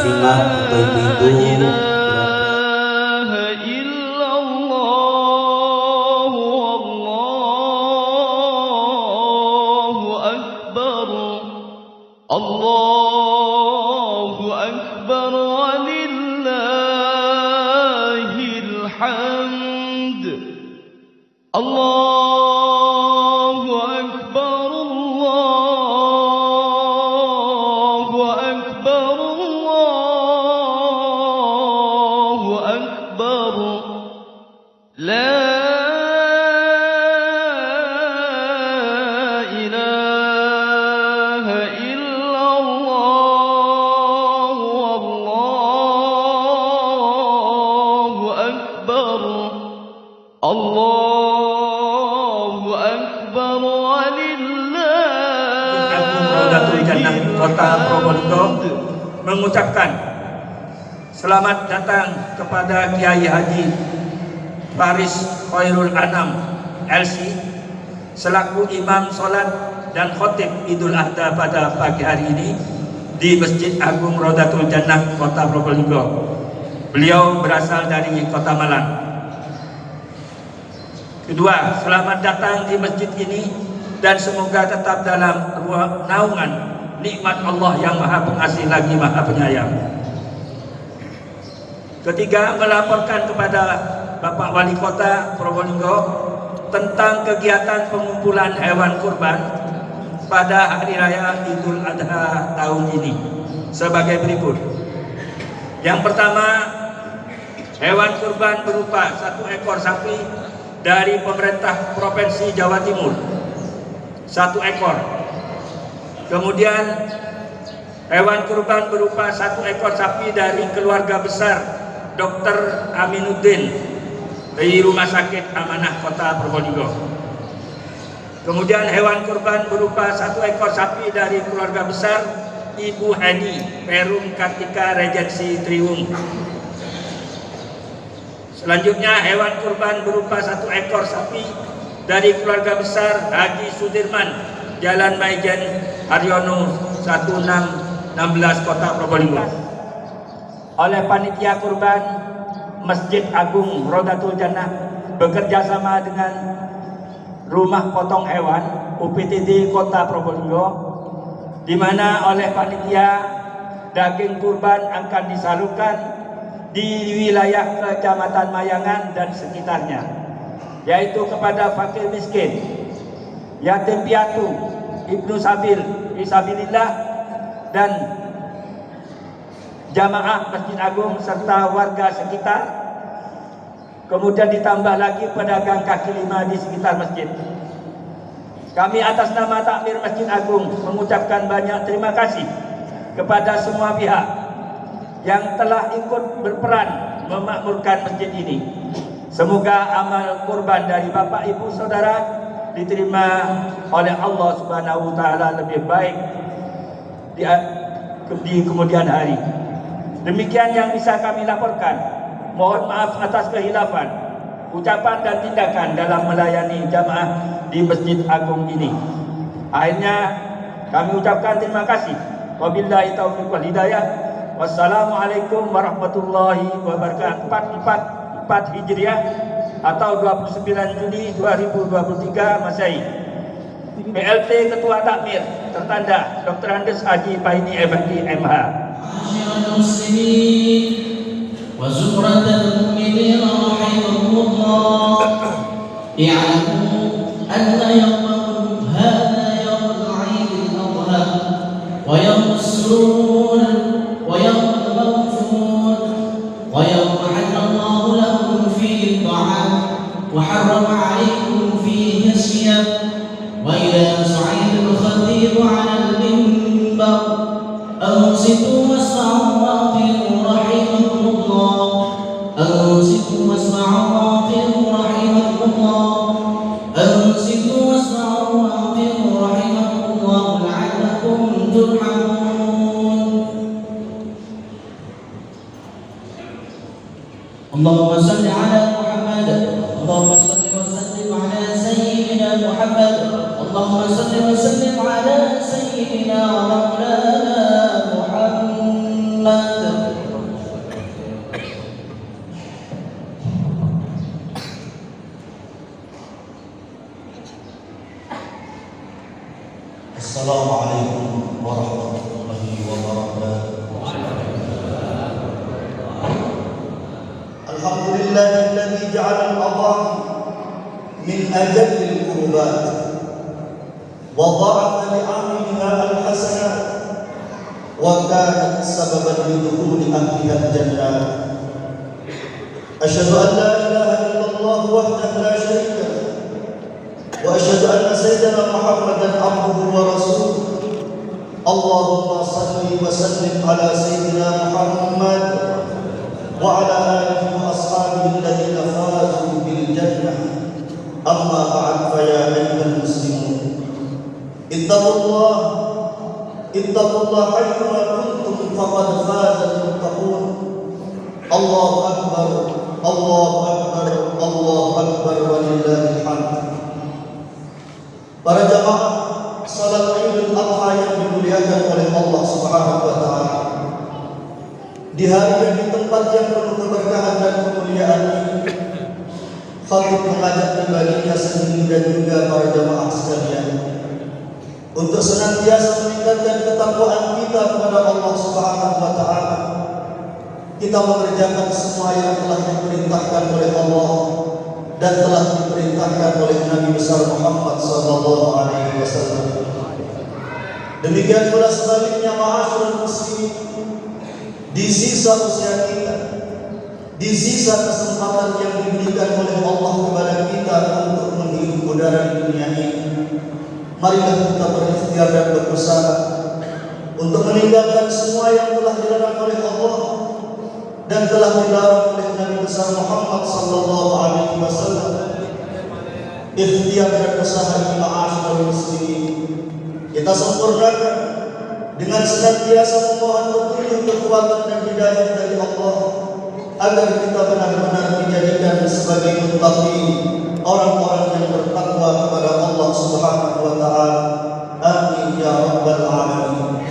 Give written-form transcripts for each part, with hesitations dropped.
muslimat atau ibu-ibu Allahu Akbar walillahil hamd. Allahu Akbar, Allahu Akbar, Allahu Akbar. La Allahu Akbar walillahil Kota Probolinggo mengucapkan selamat datang kepada Kiai Haji Faris Khairul Anam LC selaku imam sholat dan khotib Idul Adha pada pagi hari ini di Masjid Agung Rodatul Jannah Kota Probolinggo. Beliau berasal dari Kota Malang. Kedua, selamat datang di masjid ini dan semoga tetap dalam naungan nikmat Allah yang Maha Pengasih lagi Maha Penyayang. Ketiga, melaporkan kepada Bapak Wali Kota Probolinggo tentang kegiatan pengumpulan hewan kurban pada Hari Raya Idul Adha tahun ini sebagai berikut. Yang pertama, hewan kurban berupa 1 ekor sapi dari pemerintah Provinsi Jawa Timur, 1 ekor. Kemudian hewan kurban berupa 1 ekor sapi dari keluarga besar Dr. Aminuddin dari Rumah Sakit Amanah Kota Probolinggo. Kemudian hewan kurban berupa 1 ekor sapi dari keluarga besar Ibu Heni Perum Kartika Regensi Triwung. Selanjutnya hewan kurban berupa 1 ekor sapi dari keluarga besar Haji Sudirman, Jalan Maijen Haryono 1616 Kota Probolinggo. Oleh panitia kurban Masjid Agung Rodatul Jannah bekerja sama dengan Rumah Potong Hewan UPTD Kota Probolinggo, di mana oleh panitia daging kurban akan disalurkan di wilayah Kecamatan Mayangan dan sekitarnya, yaitu kepada fakir miskin, yatim piatu, ibnu sabil, fisabilillah, dan jamaah Masjid Agung serta warga sekitar. Kemudian ditambah lagi pedagang kaki lima di sekitar masjid. Kami atas nama Takmir Masjid Agung mengucapkan banyak terima kasih kepada semua pihak yang telah ikut berperan memakmurkan masjid ini. Semoga amal kurban dari Bapak Ibu Saudara diterima oleh Allah Subhanahu wa taala lebih baik di kemudian hari. Demikian yang bisa kami laporkan. Mohon maaf atas kehilafan ucapan dan tindakan dalam melayani jamaah di Masjid Agung ini. Akhirnya kami ucapkan terima kasih. Wabillahi taufiq wal hidayah. Wassalamualaikum warahmatullahi wabarakatuh. 4 Hijriah atau 29 Juni 2023 Masehi. PLT Ketua Takmir tertanda Dr. Andes Haji Paini Effendi MH. wa zumratal mu'minin rahimahumullah. I'lamu anna yawmakum hadha yawmul 'Eid al-Adha wa yawmus surur wa yawmul mawfud wa yawma halallahu lakum fihi at-ta'am wa harrama 'alaykum fihi as-siyam wa idha su'ida al-khatib 'ala al-minbar ansitu wasma'u wa ati'u rahimakumullah. أنصتوا واسمعوا وأطيعوا رحمكم الله. أنصتوا واسمعوا وأطيعوا رحمكم الله لعلكم ترحمون. اللهم صل على محمد. اللهم صل وسلم على سيدنا محمد. اللهم صل وسلم على سيدنا ومولانا محمد. أجل القربات وضاعف لعاملها الحسنات وكانت سببا لدخول أهلها الجنة. أشهد أن لا إله إلا الله وحده لا شريك له وأشهد أن سيدنا محمدا عبده ورسوله. اللهم صل وسلم على سيدنا محمد وعلى آله وأصحابه الذين فازوا بالجنة. أما بعد فيا أيها المسلمون اتقوا الله حيثما كنتم فقد فاز المتقون. الله أكبر الله أكبر الله أكبر ولله الحمد. Para jamaah salat Idul Adha yang dimuliakan oleh Allah Subhanahu wa taala. Di hari dan di tempat yang penuh keberkahan dan kemuliaan ini, khatib mengajak pribadinya sendiri dan juga para jamaah sekalian untuk senantiasa meningkatkan ketakwaan kita kepada Allah Subhanahu wa taala. Kita mengerjakan semua yang telah diperintahkan oleh Allah dan telah diperintahkan oleh Nabi besar Muhammad sallallahu alaihi wasallam. Demikian pula sebaliknya, ma'asyiral muslimin, di sisa usia kita, di sisa kesempatan yang diberikan oleh Allah kepada kita untuk menghirup udara di dunia ini, marilah kita berikhtiar dan berusaha untuk meninggalkan semua yang telah dilarang oleh Allah dan telah dilarang oleh Nabi besar Muhammad sallallahu alaihi wasallam. Ikhtiar dan usaha ini, ma'asyiral muslimin, kita sempurnakan dengan senantiasa memohon petunjuk, kekuatan dan hidayah dari Allah agar kita benar-benar dijadikan sebagai muttaqin, orang-orang yang bertakwa kepada Allah Subhanahu wa taala. Amin ya rabbal alamin.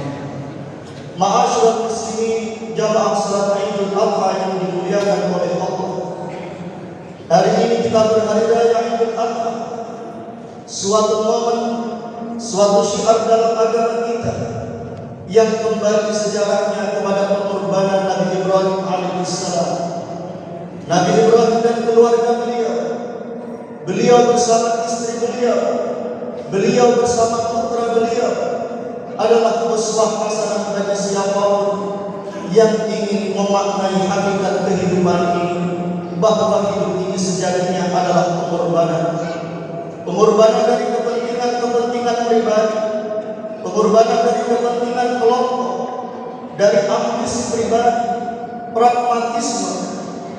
Ma'asyiral muslimin, jamaah salat Idul Adha yang dimuliakan oleh Allah. Hari ini kita berhari raya Idul Adha, suatu momen, suatu syiar dalam agama kita yang kembali sejarahnya kepada pengorbanan Nabi Ibrahim alaihissalam. Nabi Ibrahim dan keluarga beliau bersama istri beliau bersama putra beliau adalah uswah hasanah bagi siapapun yang ingin memaknai hakikat kehidupan ini, bahwa hidup ini sejatinya adalah pengorbanan dari kepentingan pribadi, pengorbanan dari kepentingan kelompok, dari ambisi pribadi, pragmatisme.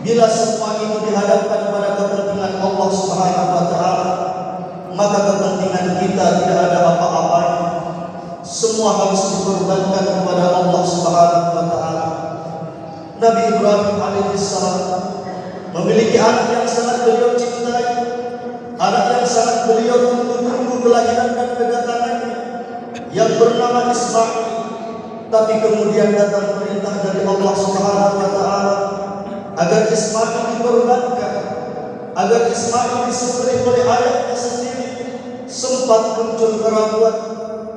Bila semua itu dihadapkan pada kepentingan Allah Subhanahu wa taala, maka kepentingan kita tidak ada apa-apanya. Semua harus dikorbankan kepada Allah Subhanahu wa taala. Nabi Ibrahim alaihissalam memiliki anak yang sangat beliau cintai, anak yang sangat beliau tunggu-tunggu kelahiran dan kedatangannya, yang bernama Ismail. Tapi kemudian datang perintah dari Allah Subhanahu wa taala agar Ismail dikorbankan, agar Ismail disembelih oleh ayahnya sendiri. Sempat muncul keraguan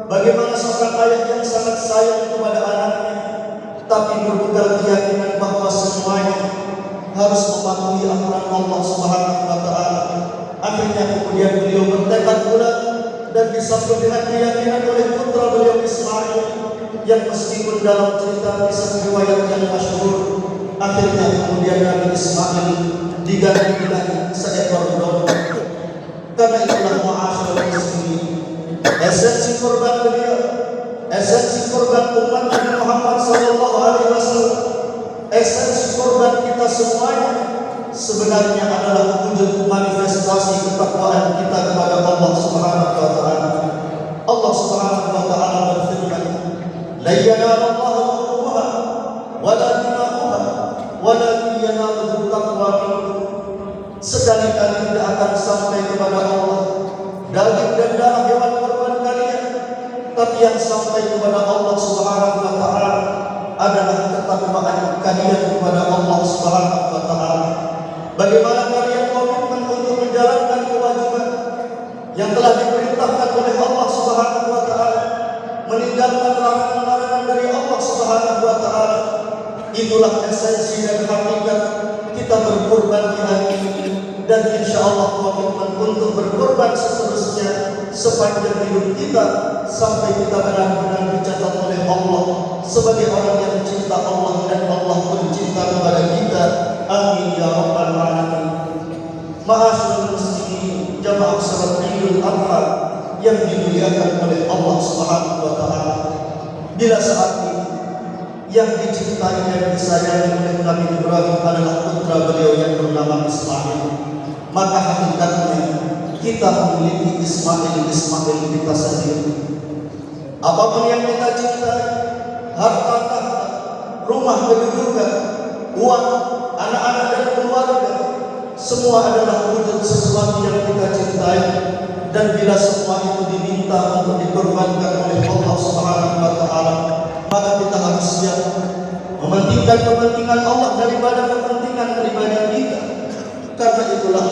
bagaimana seorang ayah yang sangat sayang kepada anaknya, tapi berpegang keyakinan bahwa semuanya harus mematuhi aturan Allah Subhanahu wa taala. Akhirnya kemudian beliau bertekad bulat dan disambut dengan keyakinan oleh putra beliau Ismail, yang meskipun dalam cerita kisah riwayat yang masyhur, akhirnya kemudian Nabi Ismail diganti dengan seekor domba. Karena itulah ma'asyiral muslimin, esensi korban beliau, esensi korban umat Nabi Muhammad sallallahu alaihi wasallam, esensi korban kita semuanya sebenarnya adalah wujud manifestasi ketakwaan kita kepada Allah Subhanahu wa taala. Allah Subhanahu wa taala berfirman, "La yanalallaha luhumuha wa la dima'uha walakin yanaluhu taqwa minkum." Sekali-kali tidak akan sampai kepada Allah daging dan darah hewan korban kalian, tapi yang sampai kepada Allah Subhanahu wa taala adalah ketakwaan kalian kepada Allah Subhanahu wa taala. Bagaimana kalian komitmen untuk menjalankan kewajiban yang telah diperintahkan oleh Allah Subhanahu wa taala, meninggalkan larangan-larangan dari Allah Subhanahu wa taala. Itulah esensi dan hakikat kita berkorban di hari ini dan insya Allah komitmen untuk berkorban seterusnya sepanjang hidup kita sampai kita benar-benar dicatat oleh Allah sebagai orang yang cinta Allah dan Allah pun cinta kepada kita. Amin ya rabbal alamin. Ma'asyiral muslimin, jamaah salat Idul Adha yang dimuliakan oleh Allah Subhanahu wa taala. Bila saat ini yang dicintai dan disayangi oleh Nabi Ibrahim adalah putra beliau yang bernama Ismail, maka hakikatnya kita memiliki Ismail kita sendiri. Apapun yang kita cintai, harta tahta, rumah kedudukan, uang, anak-anak dan keluarga, semua adalah wujud sesuatu yang kita cintai. Dan bila semua itu diminta untuk dikorbankan oleh Allah Subhanahu wa taala, maka kita harus siap mementingkan kepentingan Allah daripada kepentingan pribadi kita. Karena itulah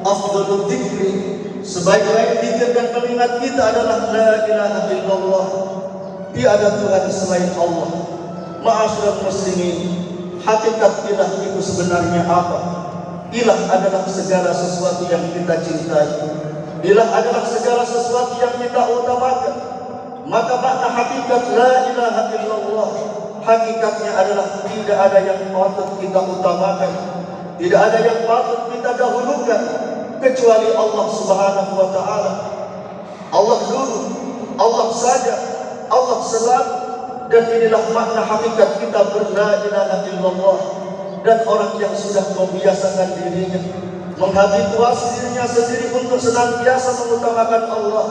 afdhalul dzikri, sebaik-baik zikir dan kalimat kita adalah la ilaha illallah, tiada Tuhan selain Allah. Ma'asyiral muslimin, hakikat ilah itu sebenarnya apa? Ilah adalah segala sesuatu yang kita cintai. Ilah adalah segala sesuatu yang kita utamakan. Maka makna hakikat la ilaha illallah, hakikatnya adalah tidak ada yang patut kita utamakan, tidak ada yang patut kita dahulukan kecuali Allah Subhanahu wa taala. Allah dulu, Allah saja, Allah selalu. Dan inilah makna hakikat kita la ilaha illallah. Dan orang yang sudah membiasakan dirinya, menghabituasi dirinya sendiri untuk senantiasa mengutamakan Allah,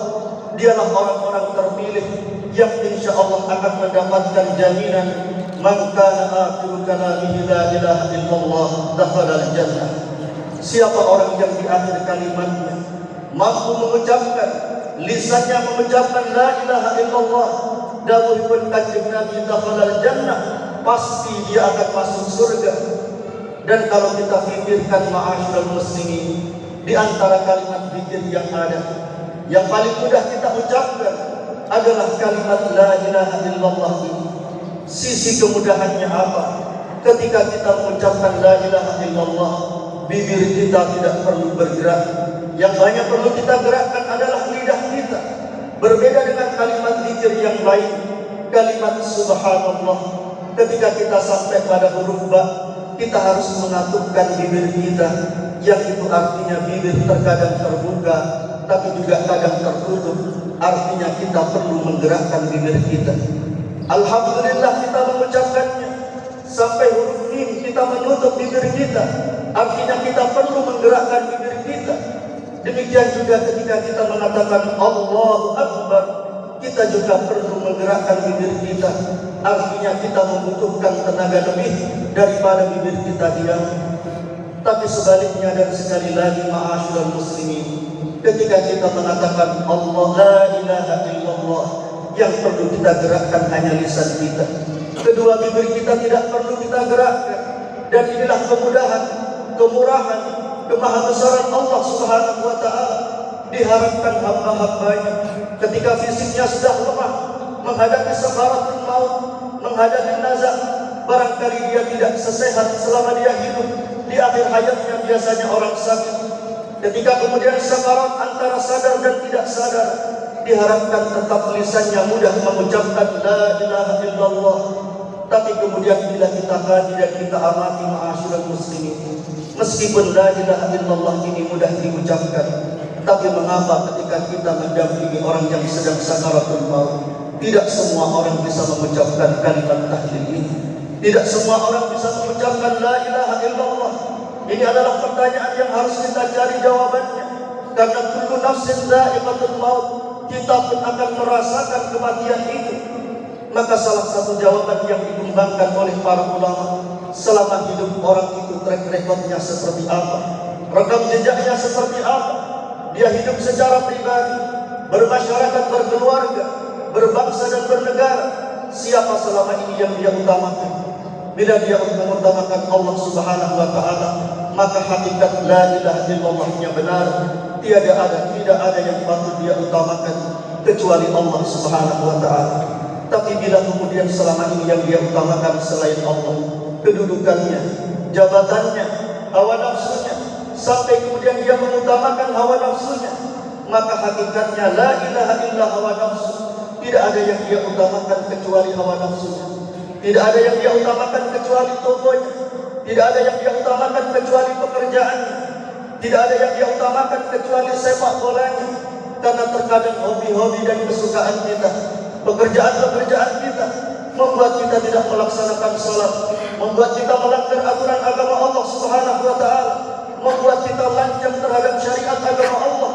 dialah orang-orang terpilih yang insya Allah akan mendapatkan jaminan man kana akhiru kalamihi la ilaha illallah dakhala al-jannah. Siapa orang yang di akhir kalimatnya mampu mengucapkan, lisannya mengucapkan la ilaha illallah, dawuhipun kanjeng Nabi dakhala al-jannah, pasti dia akan masuk surga. Dan kalau kita fikirkan ma'asyiral muslimin, di antara kalimat zikir yang ada, yang paling mudah kita ucapkan adalah kalimat la ilaha illallah ini. Sisi kemudahannya apa? Ketika kita mengucapkan la ilaha illallah, bibir kita tidak perlu bergerak. Yang hanya perlu kita gerakkan adalah lidah kita. Berbeda dengan kalimat zikir yang lain, kalimat subhanallah. Ketika kita sampai pada huruf ba, kita harus mengatupkan bibir kita, yang itu artinya bibir terkadang terbuka, tapi juga kadang tertutup. Artinya kita perlu menggerakkan bibir kita. Alhamdulillah kita mengucapkannya. Sampai huruf mim kita menutup bibir kita, artinya kita perlu menggerakkan bibir kita. Demikian juga ketika kita mengatakan Allahu Akbar, kita juga perlu menggerakkan bibir kita. Artinya kita membutuhkan tenaga lebih daripada bibir kita diam. Tapi sebaliknya, dan sekali lagi ma'asyiral muslimin, ketika kita mengatakan Allah la ilaha illallah, yang perlu kita gerakkan hanya lisan kita. Kedua bibir kita tidak perlu kita gerakkan. Dan inilah kemudahan, kemurahan, kemahabesaran Allah Subhanahu wa taala. Diharapkan hamba-hambanya ketika fisiknya sudah lemah, menghadapi sakaratul maut, menghadapi nazak, barangkali dia tidak sesehat selama dia hidup. Di akhir hayatnya biasanya orang sakit. Ketika kemudian sakarat antara sadar dan tidak sadar, diharapkan tetap lisannya mudah mengucapkan la ilaha illallah. Tapi kemudian bila kita kaji dan kita amati ma'asyiral muslimin, meskipun la ilaha illallah ini mudah diucapkan, tapi mengapa ketika kita mendampingi orang yang sedang sakaratul maut, tidak semua orang bisa mengucapkan kalimat tahlil ini. Tidak semua orang bisa mengucapkan la ilaha illallah. Ini adalah pertanyaan yang harus kita cari jawabannya. Karena kullu nafsin dha'iqatul maut, kita pun akan merasakan kematian itu. Maka salah satu jawaban yang dikembangkan oleh para ulama, selama hidup orang itu track recordnya seperti apa, rekam jejaknya seperti apa, dia hidup secara pribadi, bermasyarakat, berkeluarga, berbangsa dan bernegara, siapa selama ini yang dia utamakan? Bila dia mengutamakan Allah Subhanahu wa taala, maka hakikat la ilaha illallahnya benar. Tidak ada yang patut dia utamakan kecuali Allah Subhanahu wa taala. Tapi bila kemudian selama ini yang dia utamakan selain Allah, kedudukannya, jabatannya, hawa nafsunya, sampai kemudian dia mengutamakan hawa nafsunya, maka hakikatnya la ilaha illa hawa nafsu. Tidak ada yang dia utamakan kecuali hawa nafsunya. Tidak ada yang dia utamakan kecuali tokonya. Tidak ada yang dia utamakan kecuali pekerjaannya. Tidak ada yang dia utamakan kecuali sepak bolanya. Karena terkadang hobi-hobi dan kesukaan kita, pekerjaan-pekerjaan kita membuat kita tidak melaksanakan sholat, membuat kita melanggar aturan agama Allah Subhanahu wa taala, membuat kita lancang terhadap syariat agama Allah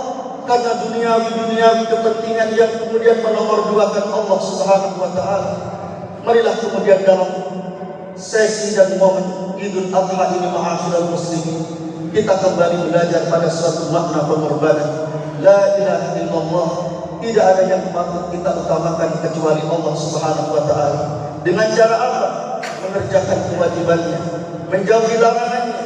karena duniawi kepentingan yang kemudian menomorduakan Allah Subhanahu wa taala. Marilah kemudian dalam sesi dan momen Idul Adha ini, ma'asyiral muslimin, kita kembali belajar pada suatu makna pengorbanan. La ilaha illallah, tidak ada yang patut kita utamakan kecuali Allah Subhanahu wa taala. Dengan cara apa? Mengerjakan kewajibannya, menjauhi larangannya.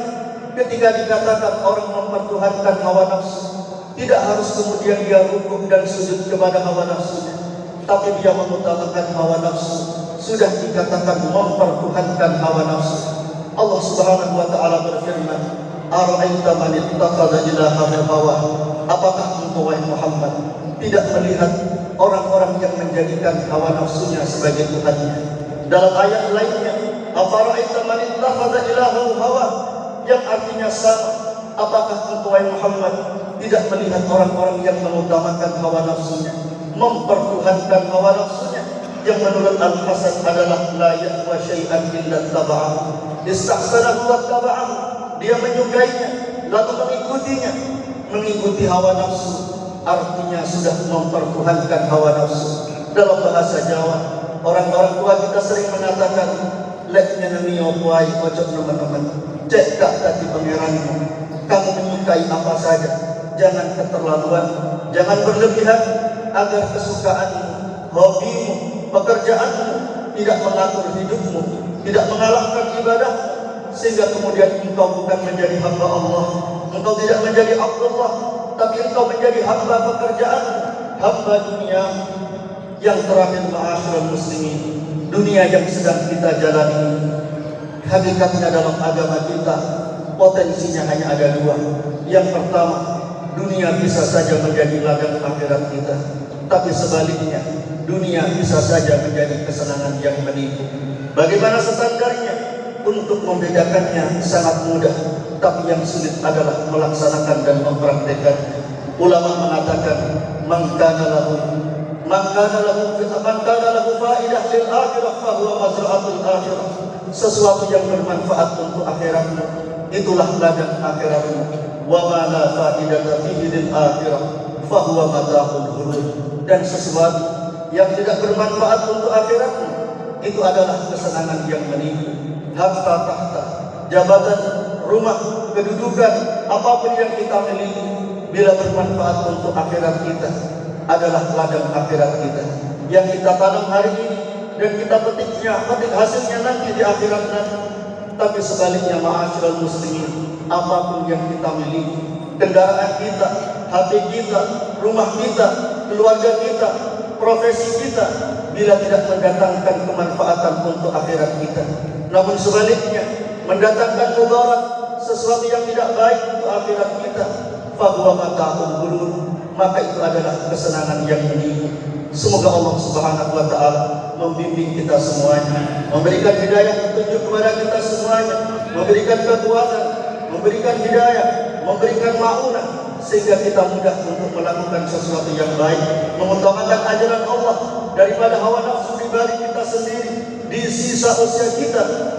Ketika dikatakan orang mempertuhankan hawa nafsu, tidak harus kemudian dia rukuk dan sujud kepada hawa nafsunya, tapi dia mengutamakan hawa nafsu. Sudah dikatakan mempertuhankan hawa nafsu. Allah Subhanahu wa taala berfirman, "Ara'aita man ittakhadha ilahahu hawahu?" Apakah engkau wahai Muhammad tidak melihat orang-orang yang menjadikan hawa nafsunya sebagai Tuhannya? Dalam ayat lainnya, "Afara'aita man ittakhadha ilahahu hawahu?" yang artinya sama. Apakah engkau wahai Muhammad tidak melihat orang-orang yang mengutamakan hawa nafsunya, mempertuhankan hawa nafsunya, yang menurut Al-Hasan adalah la ya'wa syai'an illa taba'ahu, istahsanahu wa taba'ahu, dia menyukainya lalu mengikutinya. Mengikuti hawa nafsu artinya sudah mempertuhankan hawa nafsu. Dalam bahasa Jawa, orang-orang tua kita sering mengatakan, leknya nami opuai ojok teman-teman, cek tak tadi pangeranmu, kamu menyukai apa saja, jangan keterlaluan, jangan berlebihan, agar kesukaanmu, hobimu, pekerjaanmu tidak mengatur hidupmu, tidak mengalahkan ibadahmu, sehingga kemudian engkau bukan menjadi hamba Allah, engkau tidak menjadi Abdullah, tapi engkau menjadi hamba pekerjaan, hamba dunia. Yang terakhir, ma'asyiral muslimin, dunia yang sedang kita jalani, hakikatnya dalam agama kita potensinya hanya ada dua. Yang pertama, dunia bisa saja menjadi ladang akhirat kita, tapi sebaliknya, dunia bisa saja menjadi kesenangan yang menipu. Bagaimana standarnya? Untuk membedakannya sangat mudah, tapi yang sulit adalah melaksanakan dan mempraktekannya. Ulama mengatakan, man kana lahu faidah lil akhirah fa huwa mazra'atul akhirah. Sesuatu yang bermanfaat untuk akhiratmu, itulah ladang akhiratmu. Wa ma la faidata fihi lil akhirah fa huwa mata'ul ghurur. Dan sesuatu yang tidak bermanfaat untuk akhiratmu, itu adalah kesenangan yang menipu. Harta tahta, jabatan, rumah, kedudukan, apapun yang kita miliki, bila bermanfaat untuk akhirat kita, adalah ladang akhirat kita yang kita tanam hari ini dan kita petik hasilnya nanti di akhirat nanti. Tapi sebaliknya, ma'asyiral muslimin, apapun yang kita miliki, kendaraan kita, HP kita, rumah kita, keluarga kita, profesi kita, bila tidak mendatangkan kemanfaatan untuk akhirat kita, namun sebaliknya mendatangkan mudarat, sesuatu yang tidak baik untuk akhirat kita, fa huwa mata'ul ghurur, maka itu adalah kesenangan yang menipu. Semoga Allah Subhanahu wa taala membimbing kita semuanya, memberikan hidayah petunjuk kepada kita semuanya, memberikan kekuatan, memberikan hidayah, memberikan ma'unah, sehingga kita mudah untuk melakukan sesuatu yang baik, mengutamakan ajaran Allah daripada hawa nafsu pribadi kita sendiri. Di sisa usia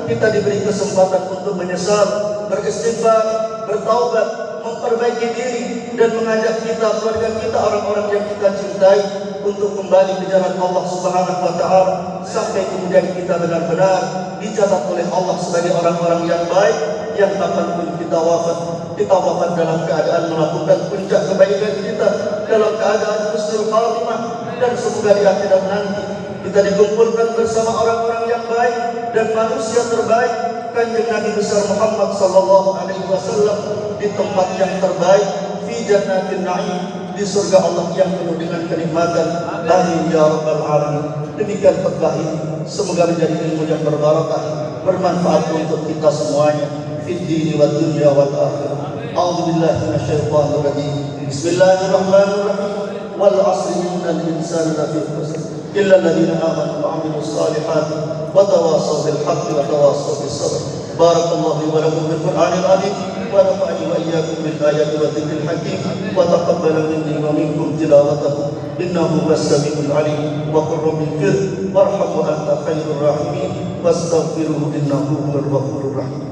kita diberi kesempatan untuk menyesal, beristighfar, bertaubat, memperbaiki diri, dan mengajak kita, keluarga kita, orang-orang yang kita cintai untuk kembali ke jalan Allah Subhanahu wa taala, sampai kemudian kita benar-benar dicatat oleh Allah sebagai orang-orang yang baik, yang kapanpun kita wafat dalam keadaan melakukan puncak kebaikan kita, dalam keadaan husnul khatimah, dan semoga di akhirat nanti kita dikumpulkan bersama orang-orang yang baik dan manusia terbaik, Kanjeng Nabi besar Muhammad sallallahu alaihi wasallam, di tempat yang terbaik, fi jannatin na'im, di surga Allah yang penuh dengan kenikmatan. Amin ya rabbal alamin. Demikian khutbah ini, semoga menjadi ilmu yang berbarakah, bermanfaat untuk kita semuanya, fid dini wad dunya wal akhirah. أعوذ بالله من الشيطان الرجيم بسم الله الرحمن الرحيم والعصر إن الإنسان لفي خسر إلا الذين آمنوا وعملوا الصالحات وتواصوا بالحق وتواصوا بالصبر بارك الله لي ولكم بالقرآن العظيم ونفعني وإياكم بالآيات والذكر الحكيم وتقبل مني ومنكم تلاوته إنه هو السميع العليم وقل رب اغفر وارحم وأنت خير الراحمين واستغفره إنه هو الغفور الرحيم.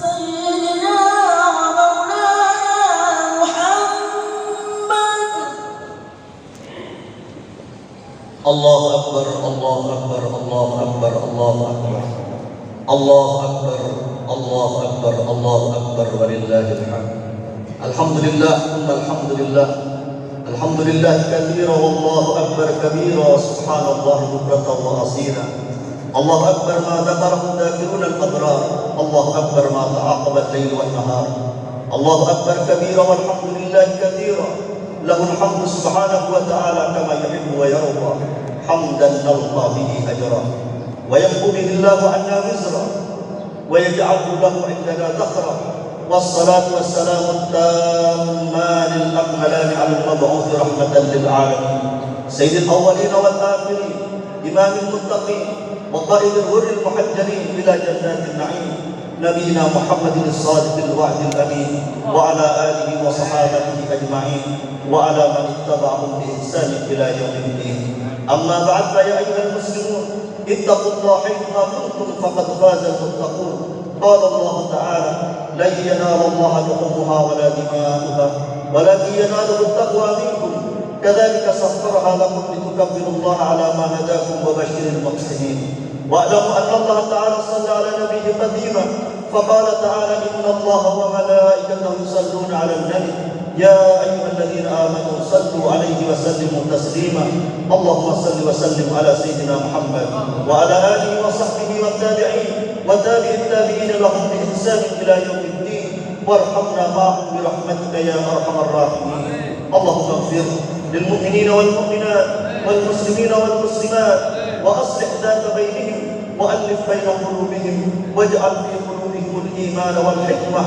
سيدنا ومولانا محمد. الله أكبر الله أكبر الله أكبر الله أكبر الله أكبر الله أكبر الله أكبر ولله الحمد. الحمد لله ثم الحمد لله الحمد لله كثيرا والله أكبر كبيرا سبحان الله بكرة وأصيلا. الله أكبر ما ذكره الذاكرون الأبرار. الله أكبر ما تعاقب الليل والنهار. الله أكبر كبيرا والحمد لله كثيرا له الحمد سبحانه وتعالى كما يحب ويرضى حمدا نلقى به أجرا ويمحو به الله عنا وزرا ويجعله له عندنا ذخرا والصلاة والسلام التامان الأكملان على المبعوث رحمة للعالمين سيد الأولين والآخرين إمام المتقين وقائد الغر المحجلين إلى جنات النعيم نبينا محمد الصادق الوعد الأمين وعلى آله وصحابته أجمعين وعلى من اتبعهم بإحسان إلى يوم الدين. أما بعد فيا أيها المسلمون اتقوا الله حيثما كنتم فقد فاز المتقون. قال الله تعالى لن ينال الله لحومها ولا دماؤها ولكن يناله التقوى منكم كذلك سخرها لكم لتكبروا الله على ما هداكم وبشر المحسنين. واعلموا أن الله تعالى صلى على نبيه قديما فقال تعالى إن الله وملائكته يصلون على النبي يا أيها الذين آمنوا صلوا عليه وسلموا تسليما. اللهم صل وسلم على سيدنا محمد وعلى آله وصحبه والتابعين وتابع التابعين لهم بإحسان إلى يوم الدين وارحمنا معهم برحمتك يا أرحم الراحمين. اللهم اغفر للمؤمنين والمؤمنات والمسلمين والمسلمات وأصلح ذات بينهم وألف بين قلوبهم واجعل في قلوبهم الإيمان والحكمة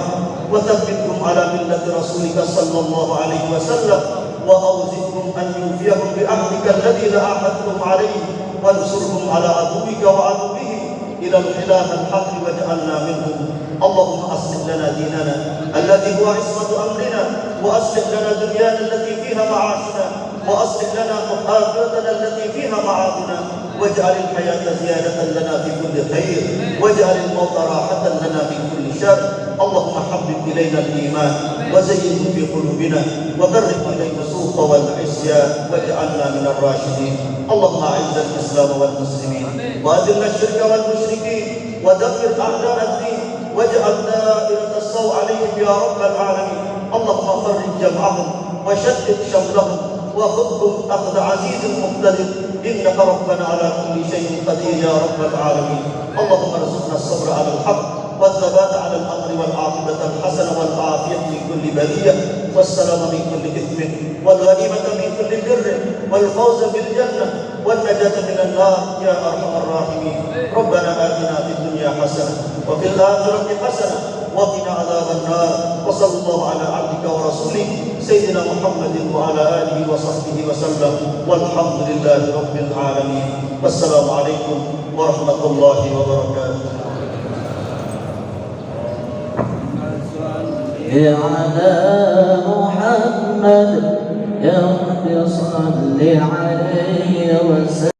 وثبتهم على ملة رسولك صلى الله عليه وسلم وأوزئهم أن يوفيهم بعهدك الذي لعاهدتم عليه وانصرهم على عدوك وعدوهم إلى الخلاف الحق واجعلنا منهم. اللهم أصلح لنا ديننا الذي هو عصمة أمرنا وأصلح لنا دنيانا التي فيها معاشنا وأصلح لنا آخرتنا التي فيها معادنا واجعل الحياة زيادة لنا في كل خير واجعل الموت راحة لنا من كل شر. اللهم حبب إلينا الإيمان وزينه في قلوبنا وكره إلينا الفسوق والعصيان واجعلنا من الراشدين. اللهم أعز الإسلام والمسلمين وأذل الشرك والمشركين ودمر أعداء الدين واجعل دائرة السوء عليهم يا رب العالمين. اللهم فرج جمعهم وشتت شملهم وخذهم أخذ عزيز مقتدر إنك ربنا على كل شيء قدير يا رب العالمين. اللهم ارزقنا الصبر على الحق والثبات على الأمر والعاقبة الحسنة والعافية من كل بلية والسلام من كل إثم والغنيمة من كل بر والفوز بالجنة والنجاة من النار يا أرحم الراحمين. ربنا آتنا في الدنيا حسنة وفي الآخرة حسنة وقنا عذاب النار. وصلى الله على عبدك ورسولك سيدنا محمد وعلى آله وصحبه وسلم والحمد لله رب العالمين. والسلام عليكم ورحمة الله وبركاته. على محمد يا رب صل عليه وسلم.